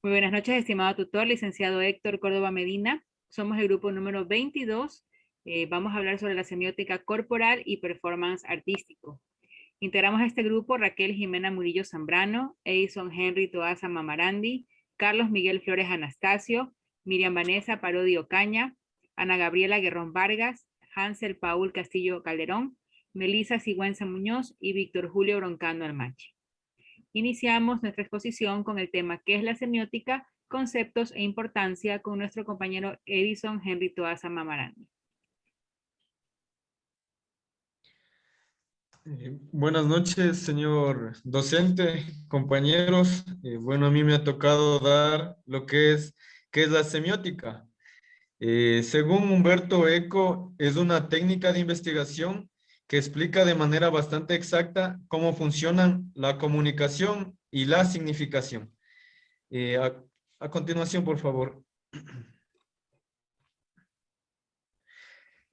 Muy buenas noches, estimado tutor, licenciado Héctor Córdoba Medina. Somos el grupo número 22. Vamos a hablar sobre la semiótica corporal y performance artístico. Integramos a este grupo Raquel Jimena Murillo Zambrano, Edison Henry Toaza Mamarandi, Carlos Miguel Flores Anastasio, Miriam Vanessa Parodi Ocaña, Ana Gabriela Guerrón Vargas, Hansel Paul Castillo Calderón, Melissa Sigüenza Muñoz y Víctor Julio Broncano Almachi. Iniciamos nuestra exposición con el tema ¿qué es la semiótica? Conceptos e importancia con nuestro compañero Edison Henry Toaza Mamarandi. Buenas noches, señor docente, compañeros. Bueno, a mí me ha tocado dar lo que es, ¿qué es la semiótica? Según Humberto Eco, es una técnica de investigación que explica de manera bastante exacta cómo funcionan la comunicación y la significación. A continuación, por favor.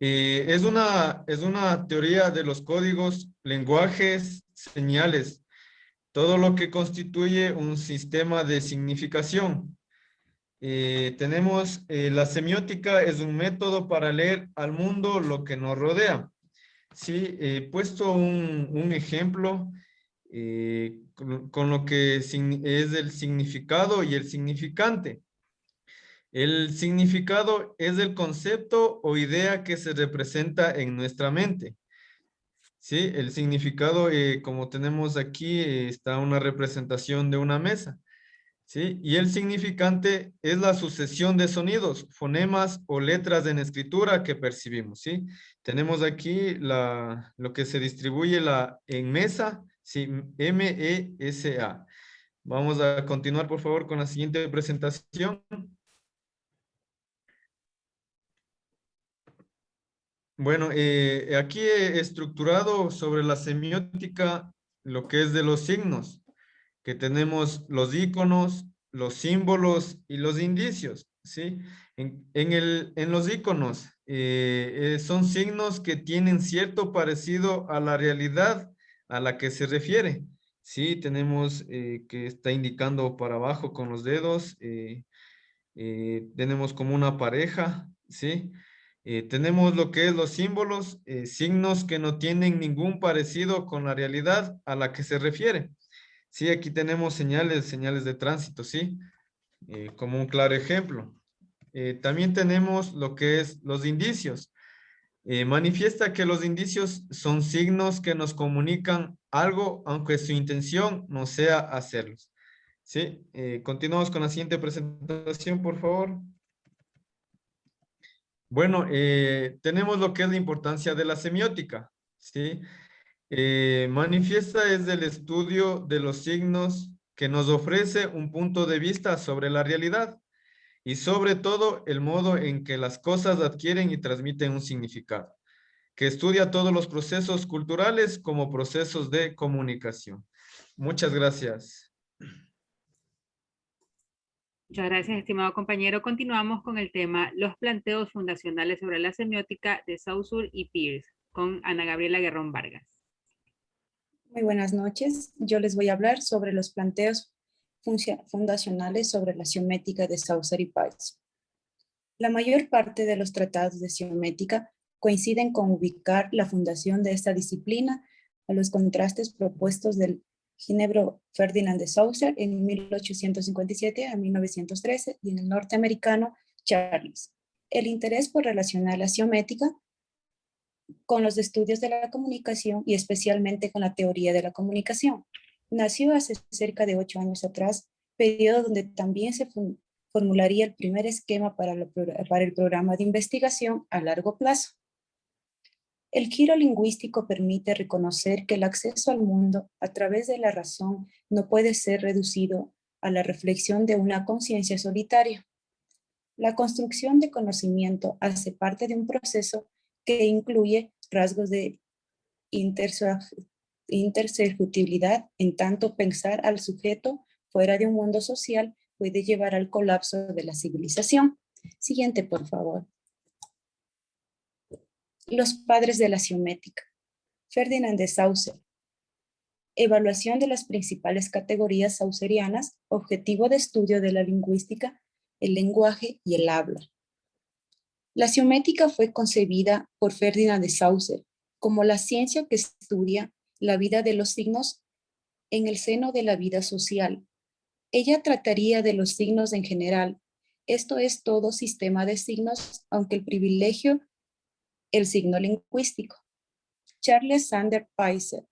Es una teoría de los códigos, lenguajes, señales, todo lo que constituye un sistema de significación. Tenemos la semiótica es un método para leer al mundo lo que nos rodea. Sí, he puesto un ejemplo con lo que es el significado y el significante. El significado es el concepto o idea que se representa en nuestra mente. Sí, el significado, como tenemos aquí, está una representación de una mesa. ¿Sí? Y el significante es la sucesión de sonidos, fonemas o letras en escritura que percibimos, ¿sí? Tenemos aquí lo que se distribuye en mesa, ¿sí? M-E-S-A. Vamos a continuar, por favor, con la siguiente presentación. Bueno, aquí he estructurado sobre la semiótica lo que es de los signos, que tenemos los iconos, los símbolos y los indicios, ¿sí? En los iconos son signos que tienen cierto parecido a la realidad a la que se refiere, ¿sí? Tenemos que está indicando para abajo con los dedos, tenemos como una pareja, ¿sí? Tenemos lo que es los símbolos, signos que no tienen ningún parecido con la realidad a la que se refiere. Sí, aquí tenemos señales de tránsito, ¿sí? Como un claro ejemplo. También tenemos lo que es los indicios. Manifiesta que los indicios son signos que nos comunican algo, aunque su intención no sea hacerlos. Sí, continuamos con la siguiente presentación, por favor. Bueno, tenemos lo que es la importancia de la semiótica, ¿sí? Manifiesta es el estudio de los signos que nos ofrece un punto de vista sobre la realidad y sobre todo el modo en que las cosas adquieren y transmiten un significado, que estudia todos los procesos culturales como procesos de comunicación. Muchas gracias. Muchas gracias, estimado compañero. Continuamos con el tema los planteos fundacionales sobre la semiótica de Saussure y Peirce con Ana Gabriela Guerrón Vargas. Muy buenas noches. Yo les voy a hablar sobre los planteos fundacionales sobre la semiomética de Saussure y Peirce. La mayor parte de los tratados de semiomética coinciden con ubicar la fundación de esta disciplina a los contrastes propuestos del ginebro Ferdinand de Saussure en 1857 a 1913 y en el norteamericano Charles. El interés por relacionar la semiomética con los estudios de la comunicación y especialmente con la teoría de la comunicación. Nació hace cerca de 8 años atrás, periodo donde también se formularía el primer esquema para el programa de investigación a largo plazo. El giro lingüístico permite reconocer que el acceso al mundo a través de la razón no puede ser reducido a la reflexión de una conciencia solitaria. La construcción de conocimiento hace parte de un proceso que incluye rasgos de intersubjetividad, en tanto pensar al sujeto fuera de un mundo social puede llevar al colapso de la civilización. Siguiente, por favor. Los padres de la semiomética. Ferdinand de Saussure. Evaluación de las principales categorías saussurianas, objetivo de estudio de la lingüística, el lenguaje y el habla. La semiotética fue concebida por Ferdinand de Saussure como la ciencia que estudia la vida de los signos en el seno de la vida social. Ella trataría de los signos en general, esto es todo sistema de signos, aunque el privilegio, el signo lingüístico. Charles Sanders Peirce.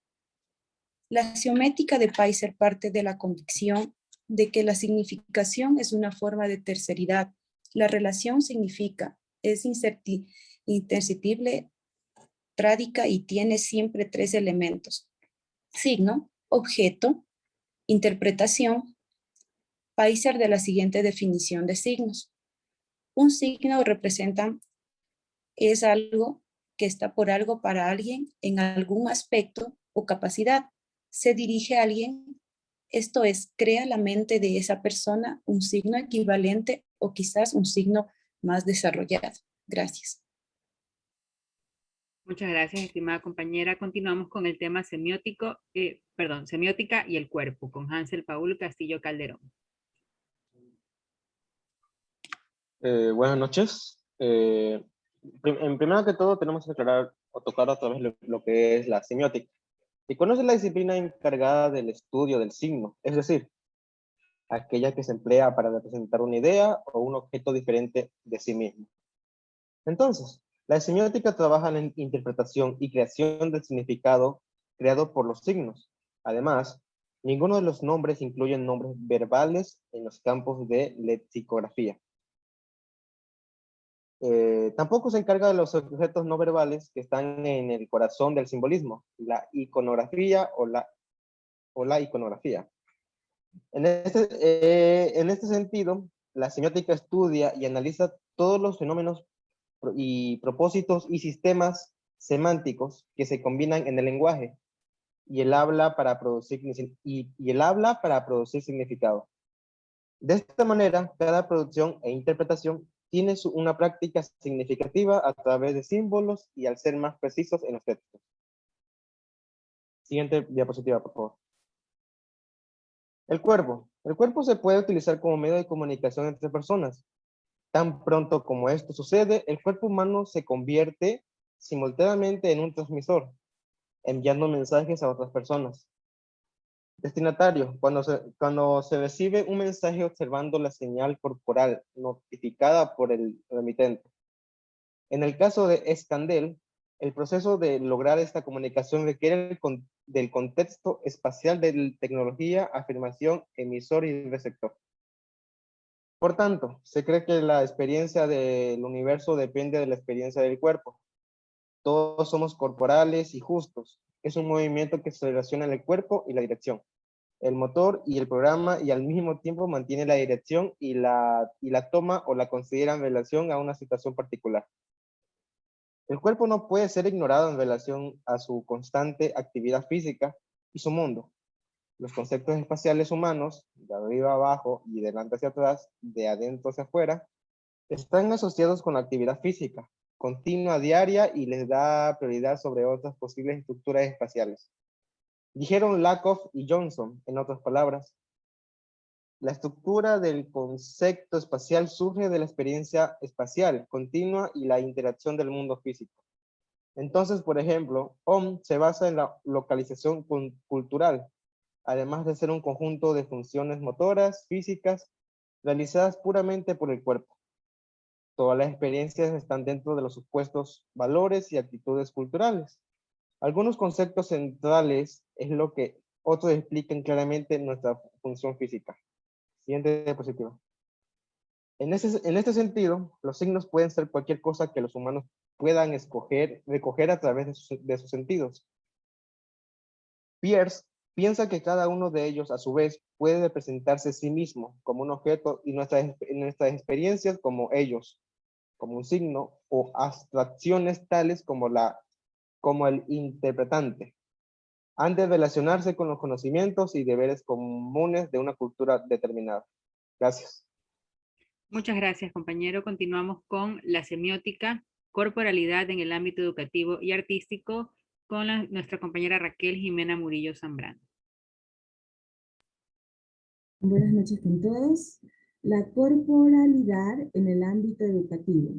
La semiotética de Peirce parte de la convicción de que la significación es una forma de terceridad. La relación significa, es intangible, trádica y tiene siempre tres elementos: signo, objeto, interpretación. Peirce de la siguiente definición de signos. Un signo representa, es algo que está por algo para alguien en algún aspecto o capacidad. Se dirige a alguien, esto es, crea la mente de esa persona un signo equivalente o quizás un signo más desarrollado. Gracias. Muchas gracias, estimada compañera. Continuamos con el tema semiótica y el cuerpo, con Hansel Paul Castillo Calderón. Buenas noches. Primero que todo tenemos que aclarar o tocar otra vez lo que es la semiótica. Y conoce la disciplina encargada del estudio del signo, es decir, aquella que se emplea para representar una idea o un objeto diferente de sí mismo. Entonces, la semiótica trabaja en la interpretación y creación del significado creado por los signos. Además, ninguno de los nombres incluye nombres verbales en los campos de lexicografía. Tampoco se encarga de los objetos no verbales que están en el corazón del simbolismo, la iconografía o la iconografía. En este sentido, la semiótica estudia y analiza todos los fenómenos y propósitos y sistemas semánticos que se combinan en el lenguaje y el habla para producir significado. De esta manera, cada producción e interpretación tiene una práctica significativa a través de símbolos y al ser más precisos en los textos. Siguiente diapositiva, por favor. El cuerpo. El cuerpo se puede utilizar como medio de comunicación entre personas. Tan pronto como esto sucede, el cuerpo humano se convierte simultáneamente en un transmisor, enviando mensajes a otras personas. Destinatario, cuando se recibe un mensaje observando la señal corporal notificada por el remitente. En el caso de Scandell, el proceso de lograr esta comunicación requiere del contexto espacial de tecnología, afirmación, emisor y receptor. Por tanto, se cree que la experiencia del universo depende de la experiencia del cuerpo. Todos somos corporales y justos. Es un movimiento que se relaciona en el cuerpo y la dirección, el motor y el programa, y al mismo tiempo mantiene la dirección y la toma o la considera en relación a una situación particular. El cuerpo no puede ser ignorado en relación a su constante actividad física y su mundo. Los conceptos espaciales humanos, de arriba a abajo y de delante hacia atrás, de adentro hacia afuera, están asociados con la actividad física, continua, diaria, y les da prioridad sobre otras posibles estructuras espaciales. Dijeron Lakoff y Johnson, en otras palabras, la estructura del concepto espacial surge de la experiencia espacial continua y la interacción del mundo físico. Entonces, por ejemplo, OM se basa en la localización cultural, además de ser un conjunto de funciones motoras, físicas, realizadas puramente por el cuerpo. Todas las experiencias están dentro de los supuestos valores y actitudes culturales. Algunos conceptos centrales es lo que otros explican claramente nuestra función física. Siguiente diapositiva. En este sentido, los signos pueden ser cualquier cosa que los humanos puedan recoger a través de sus sentidos. Peirce piensa que cada uno de ellos, a su vez, puede representarse a sí mismo como un objeto y nuestras experiencias como ellos, como un signo, o abstracciones tales como el interpretante, han de relacionarse con los conocimientos y deberes comunes de una cultura determinada. Gracias. Muchas gracias, compañero. Continuamos con la semiótica, corporalidad en el ámbito educativo y artístico, con nuestra compañera Raquel Jimena Murillo Zambrano. Buenas noches con todos. La corporalidad en el ámbito educativo.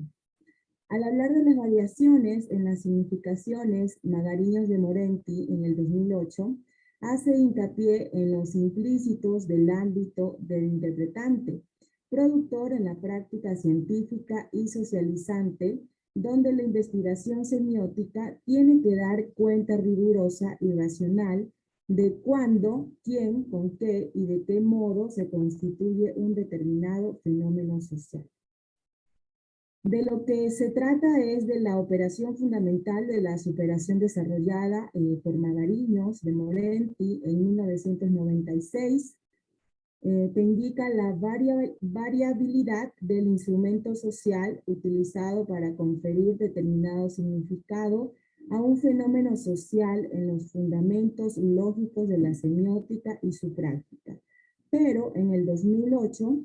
Al hablar de las variaciones en las significaciones, Magariños de Morenti en el 2008 hace hincapié en los implícitos del ámbito del interpretante, productor en la práctica científica y socializante, donde la investigación semiótica tiene que dar cuenta rigurosa y racional de cuándo, quién, con qué y de qué modo se constituye un determinado fenómeno social. De lo que se trata es de la operación fundamental de la superación desarrollada por Magariños de Morenti en 1996, que indica la variabilidad del instrumento social utilizado para conferir determinado significado a un fenómeno social en los fundamentos lógicos de la semiótica y su práctica. Pero en el 2008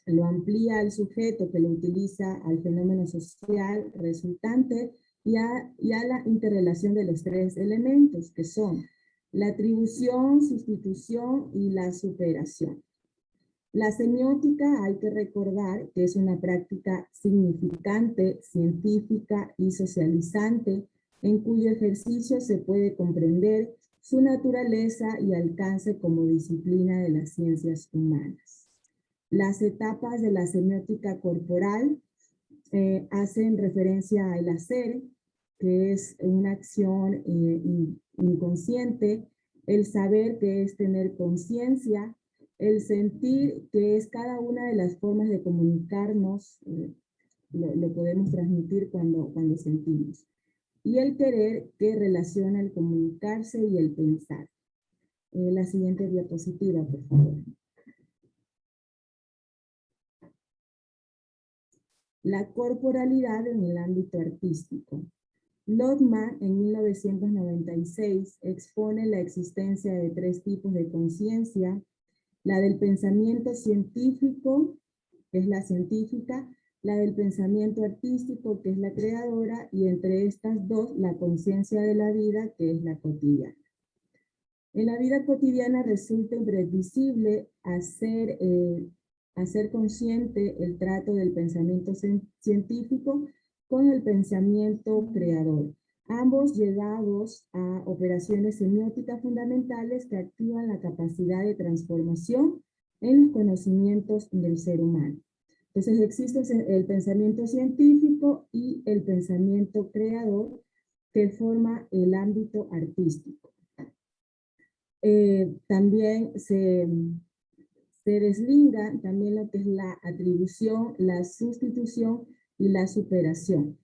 lo amplía al sujeto que lo utiliza al fenómeno social resultante y a la interrelación de los tres elementos que son la atribución, sustitución y la superación. La semiótica hay que recordar que es una práctica significante, científica y socializante en cuyo ejercicio se puede comprender su naturaleza y alcance como disciplina de las ciencias humanas. Las etapas de la semiótica corporal hacen referencia al hacer, que es una acción inconsciente, el saber, que es tener conciencia, el sentir, que es cada una de las formas de comunicarnos, lo podemos transmitir cuando sentimos, y el querer, que relaciona el comunicarse y el pensar. La siguiente diapositiva, por favor. La corporalidad en el ámbito artístico. Lotman, en 1996, expone la existencia de tres tipos de conciencia: la del pensamiento científico, que es la científica, la del pensamiento artístico, que es la creadora, y entre estas dos, la conciencia de la vida, que es la cotidiana. En la vida cotidiana resulta imprevisible hacer consciente el trato del pensamiento científico con el pensamiento creador, ambos llegados a operaciones semióticas fundamentales que activan la capacidad de transformación en los conocimientos del ser humano. Entonces existe el pensamiento científico y el pensamiento creador que forma el ámbito artístico. También se deslinda también lo que es la atribución, la sustitución y la superación,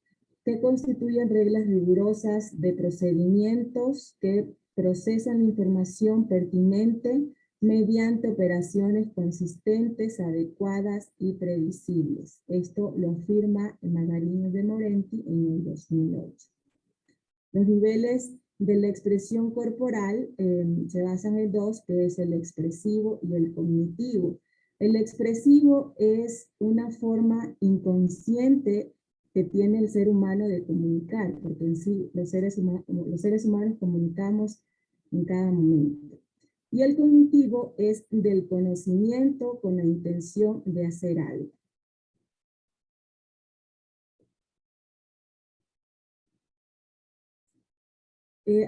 que constituyen reglas rigurosas de procedimientos que procesan la información pertinente mediante operaciones consistentes, adecuadas y previsibles. Esto lo afirma Magariños de Morenti en el 2008. Los niveles de la expresión corporal se basan en dos, que es el expresivo y el cognitivo. El expresivo es una forma inconsciente que tiene el ser humano de comunicar, porque en sí los seres humanos comunicamos en cada momento. Y el cognitivo es del conocimiento con la intención de hacer algo.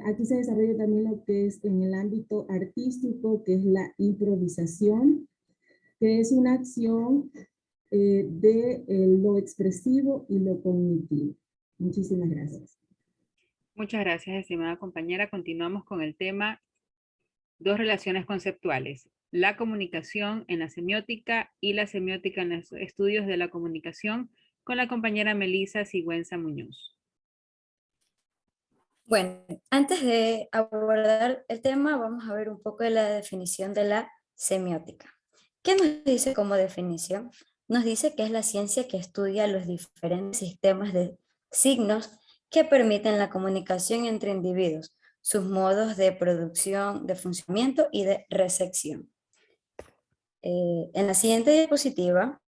Aquí se desarrolla también lo que es en el ámbito artístico, que es la improvisación, que es una acción de lo expresivo y lo cognitivo. Muchísimas gracias. Muchas gracias, estimada compañera. Continuamos con el tema dos relaciones conceptuales: la comunicación en la semiótica y la semiótica en los estudios de la comunicación, con la compañera Melissa Sigüenza Muñoz. Bueno, antes de abordar el tema, vamos a ver un poco de la definición de la semiótica. ¿Qué nos dice como definición? Nos dice que es la ciencia que estudia los diferentes sistemas de signos que permiten la comunicación entre individuos, sus modos de producción, de funcionamiento y de recepción. En la siguiente diapositiva,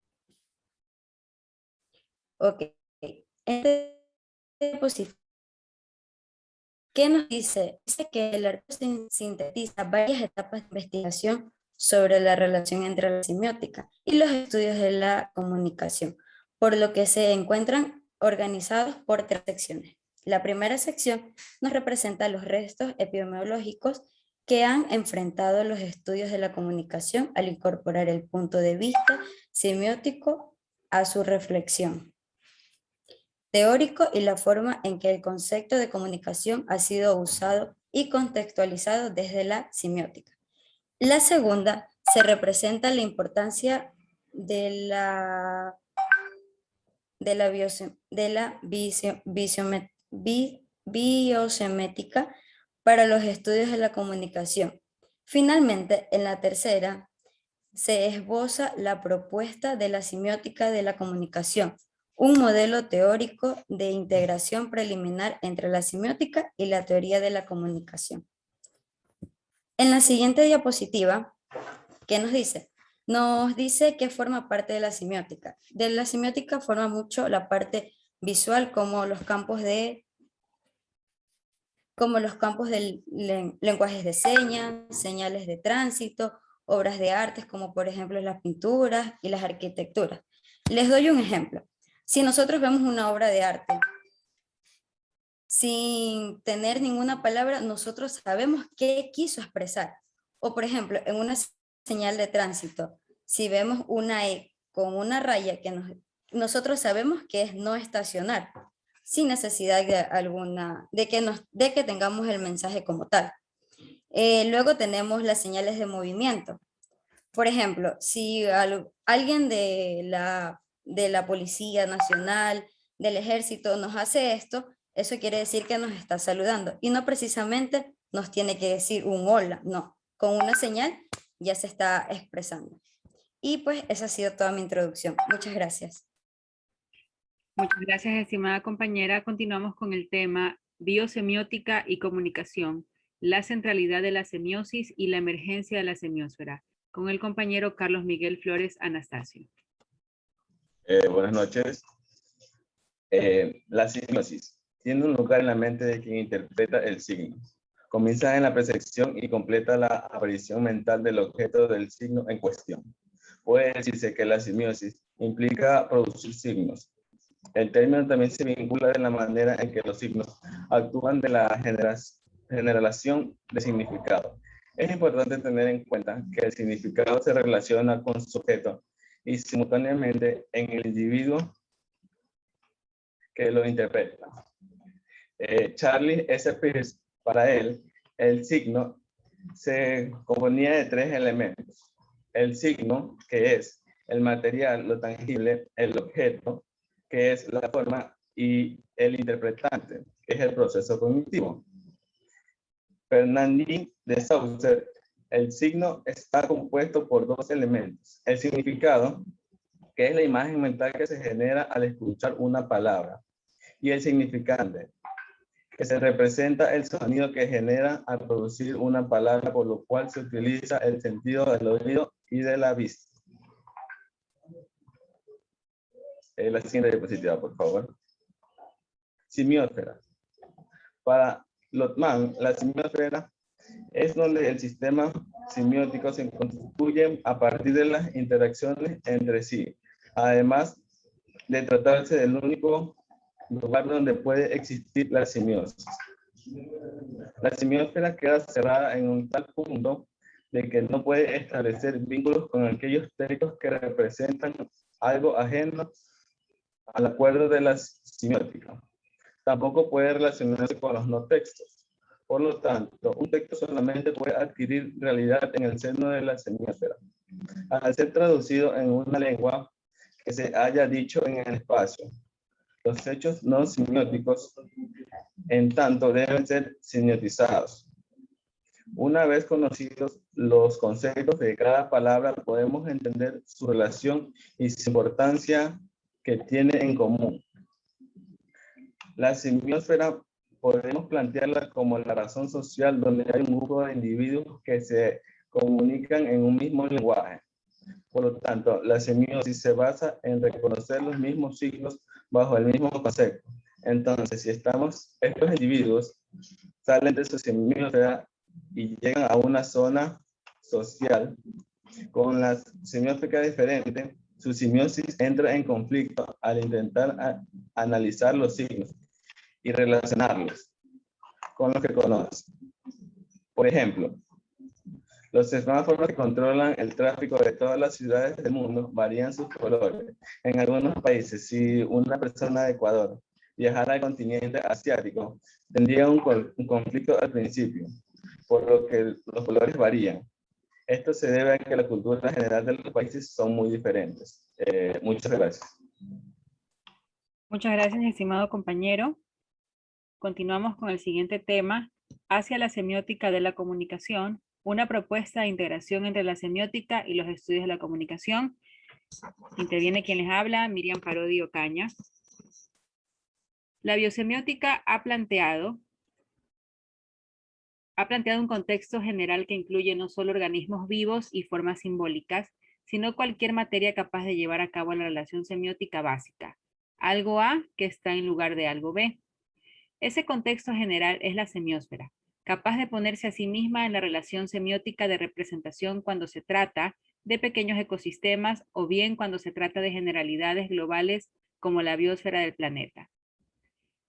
¿qué nos dice? Dice que el arte sintetiza varias etapas de investigación sobre la relación entre la semiótica y los estudios de la comunicación, por lo que se encuentran organizados por 3 secciones. La primera sección nos representa los restos epidemiológicos que han enfrentado los estudios de la comunicación al incorporar el punto de vista semiótico a su reflexión teórico y la forma en que el concepto de comunicación ha sido usado y contextualizado desde la semiótica. La segunda se representa la importancia de la biosemética para los estudios de la comunicación. Finalmente, en la tercera, se esboza la propuesta de la semiótica de la comunicación, un modelo teórico de integración preliminar entre la semiótica y la teoría de la comunicación. En la siguiente diapositiva, ¿qué nos dice? Nos dice que forma parte de la semiótica. De la semiótica forma mucho la parte visual, como los campos de lenguajes de señas, señales de tránsito, obras de artes como por ejemplo las pinturas y las arquitecturas. Les doy un ejemplo. Si nosotros vemos una obra de arte, sin tener ninguna palabra, nosotros sabemos qué quiso expresar. O por ejemplo, en una señal de tránsito, si vemos una E con una raya, nosotros sabemos que es no estacionar, sin necesidad de que tengamos el mensaje como tal. Luego tenemos las señales de movimiento. Por ejemplo, si alguien de la Policía Nacional, del Ejército nos hace esto, eso quiere decir que nos está saludando y no precisamente nos tiene que decir un hola, no, con una señal ya se está expresando. Y pues esa ha sido toda mi introducción. Muchas gracias. Muchas gracias, estimada compañera. Continuamos con el tema biosemiótica y comunicación, la centralidad de la semiosis y la emergencia de la semiósfera, con el compañero Carlos Miguel Flores Anastasio. Buenas noches. La semiosis tiene un lugar en la mente de quien interpreta el signo. Comienza en la percepción y completa la aparición mental del objeto del signo en cuestión. Puede decirse que la semiosis implica producir signos. El término también se vincula de la manera en que los signos actúan de la generación de significado. Es importante tener en cuenta que el significado se relaciona con su sujeto y simultáneamente en el individuo que lo interpreta. Charlie S. Peirce, para él, el signo se componía de 3 elementos. El signo, que es el material, lo tangible, el objeto, que es la forma, y el interpretante, que es el proceso cognitivo. Fernandín de Saussure, el signo está compuesto por 2 elementos. El significado, que es la imagen mental que se genera al escuchar una palabra, y el significante, que se representa el sonido que genera al producir una palabra, por lo cual se utiliza el sentido del oído y de la vista. La siguiente diapositiva, por favor. Semiósfera. Para Lotman, la semiósfera es donde el sistema semiótico se constituye a partir de las interacciones entre sí, además de tratarse del único lugar donde puede existir la semiosis. La semiósfera queda cerrada en un tal punto de que no puede establecer vínculos con aquellos textos que representan algo ajeno al acuerdo de la semiótica. Tampoco puede relacionarse con los no textos. Por lo tanto, un texto solamente puede adquirir realidad en el seno de la semiósfera, al ser traducido en una lengua que se haya dicho en el espacio. Los hechos no semióticos, en tanto, deben ser semiotizados. Una vez conocidos los conceptos de cada palabra, podemos entender su relación y su importancia que tiene en común. La semiósfera podemos plantearla como la razón social donde hay un grupo de individuos que se comunican en un mismo lenguaje. Por lo tanto, la semiosis se basa en reconocer los mismos signos bajo el mismo concepto. Entonces, si estos individuos salen de su semiósfera y llegan a una zona social Con la semiótica diferente, su semiosis entra en conflicto al intentar analizar los signos y relacionarlos con lo que conoce. Por ejemplo, los semáforos que controlan el tráfico de todas las ciudades del mundo varían sus colores. En algunos países, si una persona de Ecuador viajara al continente asiático, tendría un conflicto al principio, por lo que los colores varían. Esto se debe a que la cultura general de los países son muy diferentes. Muchas gracias. Muchas gracias, estimado compañero. Continuamos con el siguiente tema, hacia la semiótica de la comunicación, una propuesta de integración entre la semiótica y los estudios de la comunicación. Interviene quien les habla, Miriam Parodi Ocaña. La biosemiótica ha planteado un contexto general que incluye no solo organismos vivos y formas simbólicas, sino cualquier materia capaz de llevar a cabo la relación semiótica básica, algo A que está en lugar de algo B. Ese contexto general es la semiósfera, capaz de ponerse a sí misma en la relación semiótica de representación cuando se trata de pequeños ecosistemas o bien cuando se trata de generalidades globales como la biosfera del planeta.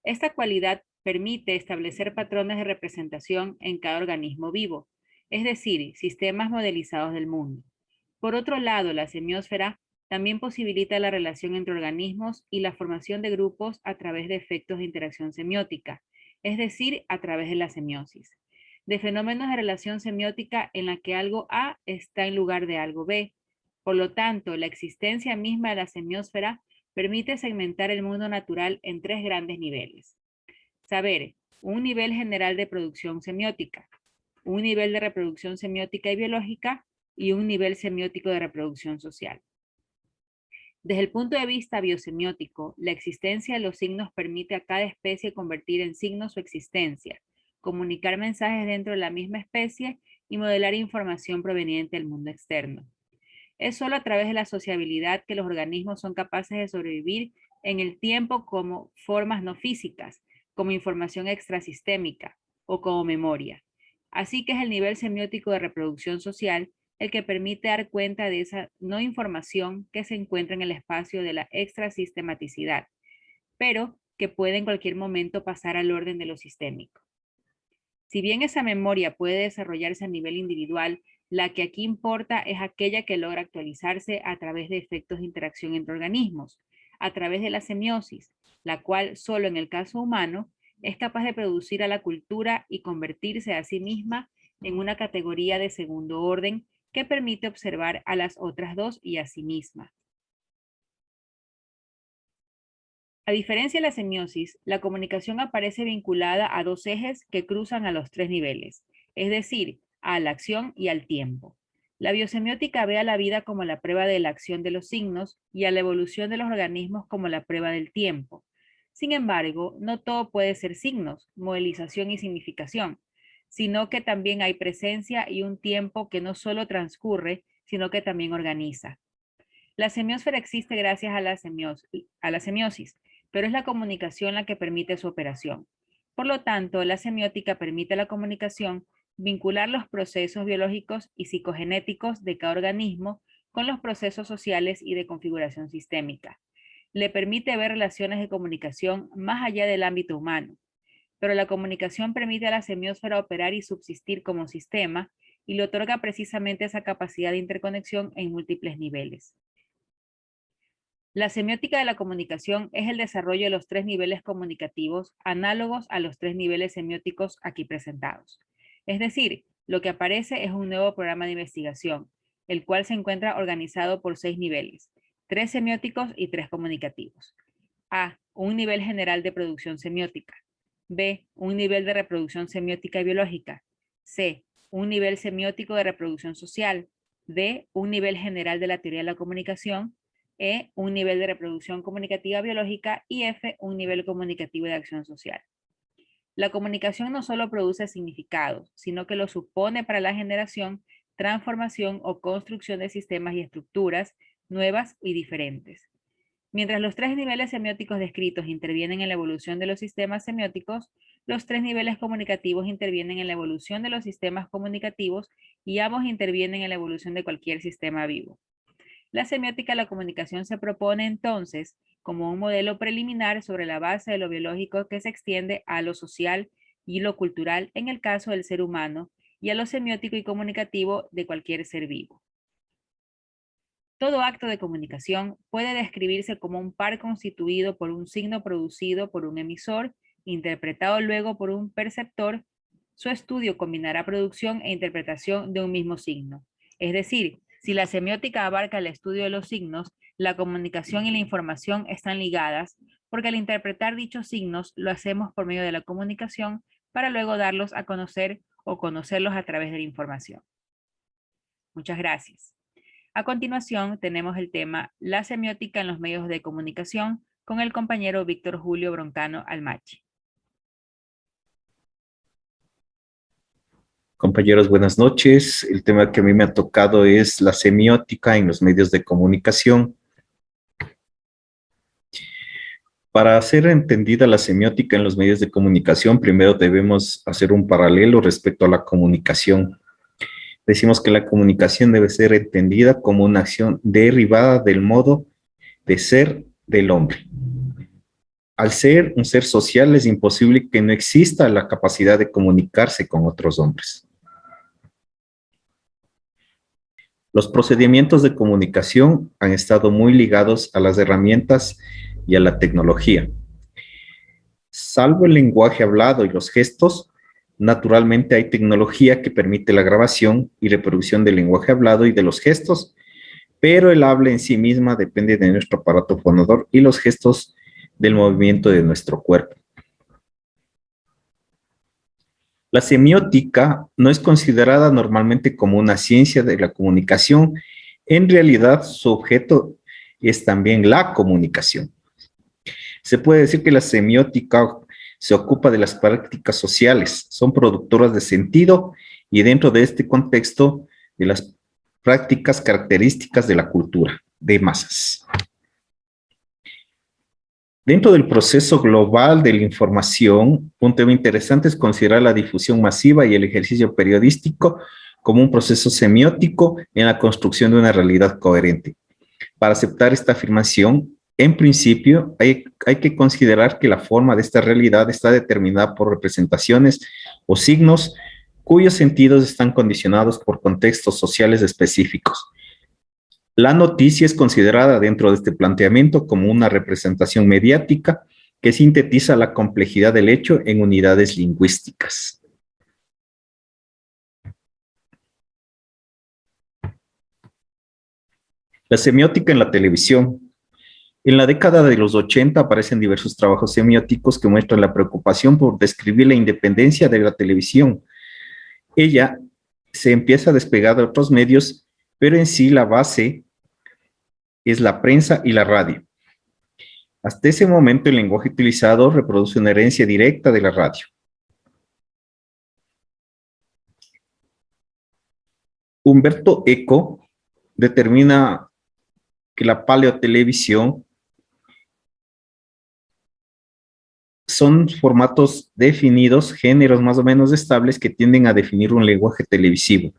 Esta cualidad permite establecer patrones de representación en cada organismo vivo, es decir, sistemas modelizados del mundo. Por otro lado, la semiósfera también posibilita la relación entre organismos y la formación de grupos a través de efectos de interacción semiótica, es decir, a través de la semiosis, de fenómenos de relación semiótica en la que algo A está en lugar de algo B. Por lo tanto, la existencia misma de la semiósfera permite segmentar el mundo natural en tres grandes niveles. Saber, un nivel general de producción semiótica, un nivel de reproducción semiótica y biológica y un nivel semiótico de reproducción social. Desde el punto de vista biosemiótico, la existencia de los signos permite a cada especie convertir en signos su existencia, comunicar mensajes dentro de la misma especie y modelar información proveniente del mundo externo. Es solo a través de la sociabilidad que los organismos son capaces de sobrevivir en el tiempo como formas no físicas, como información extrasistémica o como memoria. Así que es el nivel semiótico de reproducción social el que permite dar cuenta de esa no información que se encuentra en el espacio de la extrasistematicidad, pero que puede en cualquier momento pasar al orden de lo sistémico. Si bien esa memoria puede desarrollarse a nivel individual, la que aquí importa es aquella que logra actualizarse a través de efectos de interacción entre organismos, a través de la semiosis, la cual solo en el caso humano es capaz de producir a la cultura y convertirse a sí misma en una categoría de segundo orden que permite observar a las otras dos y a sí misma. A diferencia de la semiosis, la comunicación aparece vinculada a dos ejes que cruzan a los tres niveles, es decir, a la acción y al tiempo. La biosemiótica ve a la vida como la prueba de la acción de los signos y a la evolución de los organismos como la prueba del tiempo. Sin embargo, no todo puede ser signos, modelización y significación, sino que también hay presencia y un tiempo que no solo transcurre, sino que también organiza. La semiósfera existe gracias a la semiosis, pero es la comunicación la que permite su operación. Por lo tanto, la semiótica permite a la comunicación vincular los procesos biológicos y psicogenéticos de cada organismo con los procesos sociales y de configuración sistémica. Le permite ver relaciones de comunicación más allá del ámbito humano, pero la comunicación permite a la semiósfera operar y subsistir como sistema y le otorga precisamente esa capacidad de interconexión en múltiples niveles. La semiótica de la comunicación es el desarrollo de los tres niveles comunicativos análogos a los tres niveles semióticos aquí presentados. Es decir, lo que aparece es un nuevo programa de investigación, el cual se encuentra organizado por 6 niveles, 3 semióticos y 3 comunicativos. A. Un nivel general de producción semiótica. B. Un nivel de reproducción semiótica y biológica. C. Un nivel semiótico de reproducción social. D. Un nivel general de la teoría de la comunicación. E, un nivel de reproducción comunicativa biológica y F, un nivel comunicativo de acción social. La comunicación no solo produce significados, sino que lo supone para la generación, transformación o construcción de sistemas y estructuras nuevas y diferentes. Mientras los tres niveles semióticos descritos intervienen en la evolución de los sistemas semióticos, Los tres niveles comunicativos intervienen en la evolución de los sistemas comunicativos y ambos intervienen en la evolución de cualquier sistema vivo. La semiótica de la comunicación se propone entonces como un modelo preliminar sobre la base de lo biológico que se extiende a lo social y lo cultural en el caso del ser humano y a lo semiótico y comunicativo de cualquier ser vivo. Todo acto de comunicación puede describirse como un par constituido por un signo producido por un emisor, interpretado luego por un perceptor. Su estudio combinará producción e interpretación de un mismo signo. Es decir, si la semiótica abarca el estudio de los signos, la comunicación y la información están ligadas, porque al interpretar dichos signos lo hacemos por medio de la comunicación para luego darlos a conocer o conocerlos a través de la información. Muchas gracias. A continuación tenemos el tema La semiótica en los medios de comunicación con el compañero Víctor Julio Broncano Almachi. Compañeros, buenas noches. El tema que a mí me ha tocado es la semiótica en los medios de comunicación. Para hacer entendida la semiótica en los medios de comunicación, primero debemos hacer un paralelo respecto a la comunicación. Decimos que la comunicación debe ser entendida como una acción derivada del modo de ser del hombre. Al ser un ser social, es imposible que no exista la capacidad de comunicarse con otros hombres. Los procedimientos de comunicación han estado muy ligados a las herramientas y a la tecnología. Salvo el lenguaje hablado y los gestos, naturalmente hay tecnología que permite la grabación y reproducción del lenguaje hablado y de los gestos, pero el habla en sí misma depende de nuestro aparato fonador y los gestos del movimiento de nuestro cuerpo. La semiótica no es considerada normalmente como una ciencia de la comunicación. En realidad, su objeto es también la comunicación. Se puede decir que la semiótica se ocupa de las prácticas sociales, son productoras de sentido y dentro de este contexto de las prácticas características de la cultura de masas. Dentro del proceso global de la información, un tema interesante es considerar la difusión masiva y el ejercicio periodístico como un proceso semiótico en la construcción de una realidad coherente. Para aceptar esta afirmación, en principio, hay que considerar que la forma de esta realidad está determinada por representaciones o signos cuyos sentidos están condicionados por contextos sociales específicos. La noticia es considerada dentro de este planteamiento como una representación mediática que sintetiza la complejidad del hecho en unidades lingüísticas. La semiótica en la televisión. En la década de los 80 aparecen diversos trabajos semióticos que muestran la preocupación por describir la independencia de la televisión. Ella se empieza a despegar de otros medios, pero en sí la base es la prensa y la radio. Hasta ese momento el lenguaje utilizado reproduce una herencia directa de la radio. Humberto Eco determina que la paleotelevisión son formatos definidos, géneros más o menos estables que tienden a definir un lenguaje televisivo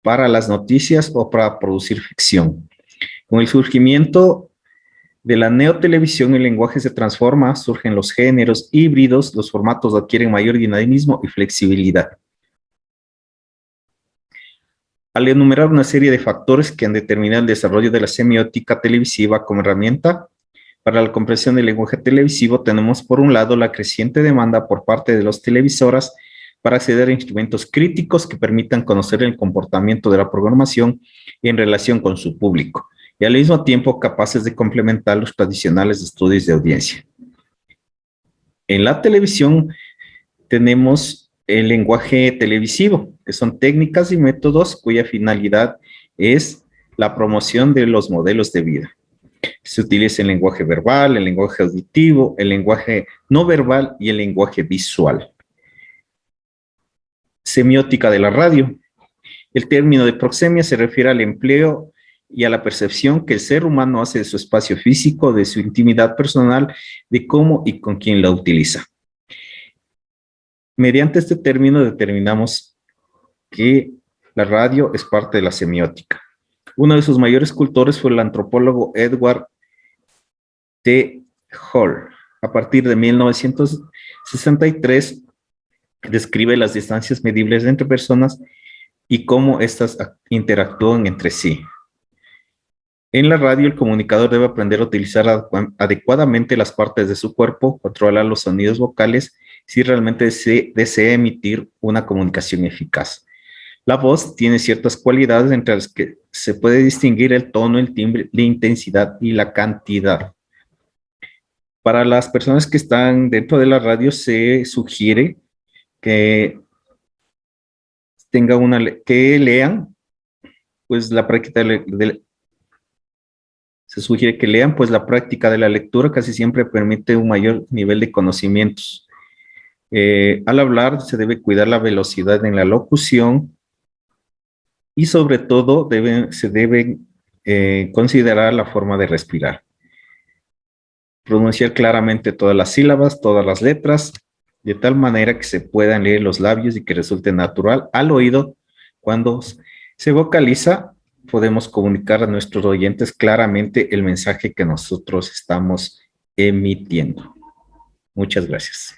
para las noticias o para producir ficción. Con el surgimiento de la neotelevisión, el lenguaje se transforma, surgen los géneros híbridos, los formatos adquieren mayor dinamismo y flexibilidad. Al enumerar una serie de factores que han determinado el desarrollo de la semiótica televisiva como herramienta para la comprensión del lenguaje televisivo, tenemos por un lado la creciente demanda por parte de las televisoras para acceder a instrumentos críticos que permitan conocer el comportamiento de la programación en relación con su público, y al mismo tiempo capaces de complementar los tradicionales estudios de audiencia. En la televisión tenemos el lenguaje televisivo, que son técnicas y métodos cuya finalidad es la promoción de los modelos de vida. Se utiliza el lenguaje verbal, el lenguaje auditivo, el lenguaje no verbal y el lenguaje visual. Semiótica de la radio. El término de proxemia se refiere al empleo y a la percepción que el ser humano hace de su espacio físico, de su intimidad personal, de cómo y con quién la utiliza. Mediante este término determinamos que la radio es parte de la semiótica. Uno de sus mayores cultores fue el antropólogo Edward T. Hall. A partir de 1963, describe las distancias medibles entre personas y cómo éstas interactúan entre sí. En la radio, el comunicador debe aprender a utilizar adecuadamente las partes de su cuerpo, controlar los sonidos vocales, si realmente desea emitir una comunicación eficaz. La voz tiene ciertas cualidades entre las que se puede distinguir el tono, el timbre, la intensidad y la cantidad. Para las personas que están dentro de la radio, se sugiere que lean, pues la práctica se sugiere que lean, pues la práctica de la lectura casi siempre permite un mayor nivel de conocimientos. Al hablar se debe cuidar la velocidad en la locución y sobre todo se debe considerar la forma de respirar. Pronunciar claramente todas las sílabas, todas las letras, de tal manera que se puedan leer los labios y que resulte natural al oído. Cuando se vocaliza, podemos comunicar a nuestros oyentes claramente el mensaje que nosotros estamos emitiendo. Muchas gracias.